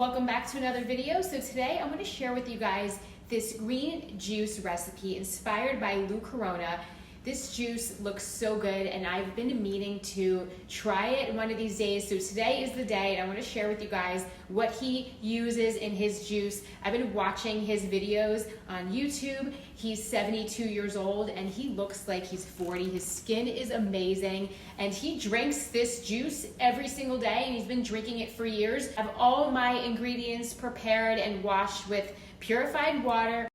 Welcome back to another video. So today I'm going to share with you guys this green juice recipe inspired by Lou Corona. This juice looks so good and I've been meaning to try it one of these days. So today is the day and I want to share with you guys what he uses in his juice. I've been watching his videos on YouTube. He's 72 years old and he looks like he's 40. His skin is amazing and he drinks this juice every single day and he's been drinking it for years. I have all my ingredients prepared and washed with purified water.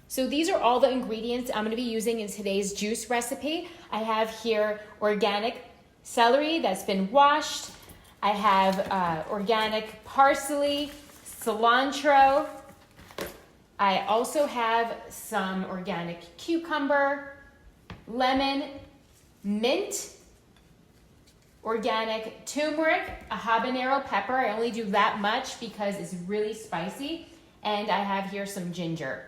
So these are all the ingredients I'm going to be using in today's juice recipe. I have here organic celery that's been washed. I have organic parsley, cilantro. I also have some organic cucumber, lemon, mint, organic turmeric, a habanero pepper. I only do that much because it's really spicy. And I have here some ginger.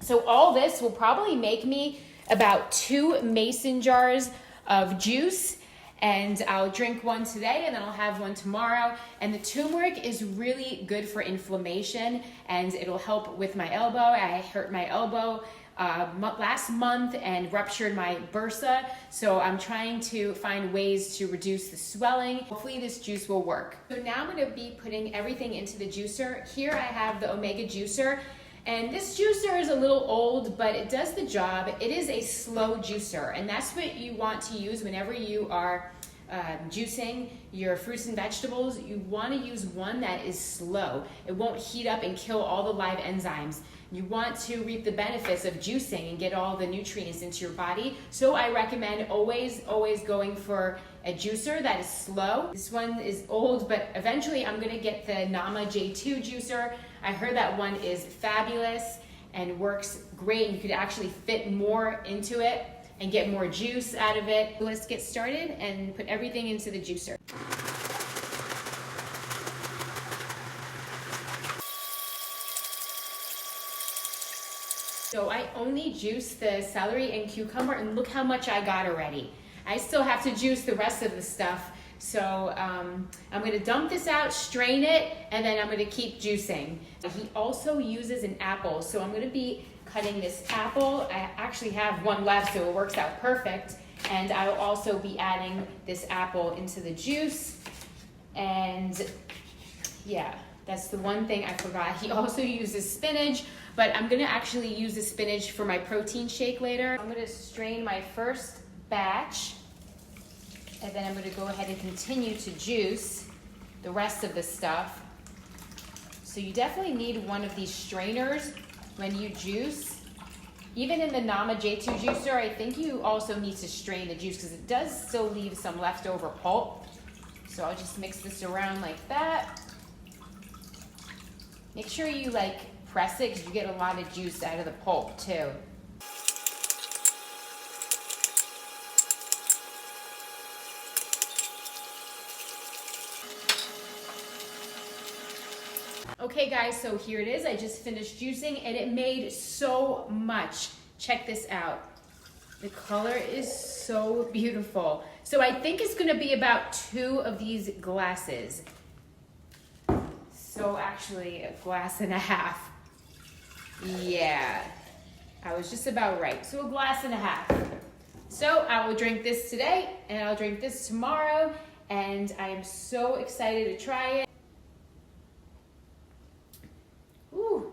So all this will probably make me about 2 mason jars of juice, and I'll drink one today and then I'll have one tomorrow. And the turmeric is really good for inflammation and it'll help with my elbow. I hurt my elbow last month and ruptured my bursa, so I'm trying to find ways to reduce the swelling. Hopefully this juice will work. So now I'm going to be putting everything into the juicer. Here I have the Omega juicer. And this juicer is a little old, but it does the job. It is a slow juicer, and that's what you want to use whenever you are juicing your fruits and vegetables. You want to use one that is slow. It won't heat up and kill all the live enzymes. You want to reap the benefits of juicing and get all the nutrients into your body. So I recommend always going for a juicer that is slow. This one is old, but eventually I'm going to get the Nama J2 juicer. I heard that one is fabulous and works great, and you could actually fit more into it and get more juice out of it. Let's get started and put everything into the juicer. So I only juice the celery and cucumber, and look how much I got already. I still have to juice the rest of the stuff. So I'm going to dump this out, strain it, and then I'm going to keep juicing. He also uses an apple, so I'm going to be cutting this apple. I actually have one left, so it works out perfect. And I'll also be adding this apple into the juice. And yeah, that's the one thing I forgot. He also uses spinach, but I'm going to actually use the spinach for my protein shake later. I'm going to strain my first batch. And then I'm going to go ahead and continue to juice the rest of the stuff. So you definitely need one of these strainers when you juice. Even in the Nama J2 juicer, I think you also need to strain the juice because it does still leave some leftover pulp. So I'll just mix this around like that. Make sure you press it because you get a lot of juice out of the pulp too. Okay guys, so here it is. I just finished juicing and it made so much. Check this out. The color is so beautiful. So I think it's gonna be about 2 of these glasses. So actually a glass and a half. Yeah, I was just about right. So a glass and a half. So I will drink this today and I'll drink this tomorrow, and I am so excited to try it. Ooh,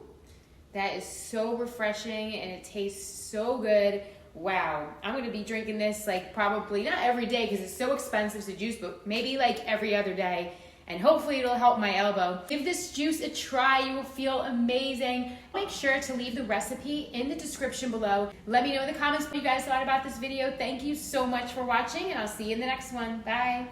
that is so refreshing and it tastes so good. Wow, I'm gonna be drinking this probably not every day because it's so expensive to juice, but maybe every other day. And hopefully it'll help my elbow. Give this juice a try, you will feel amazing. Make sure to leave the recipe in the description below. Let me know in the comments what you guys thought about this video. Thank you so much for watching, and I'll see you in the next one. Bye.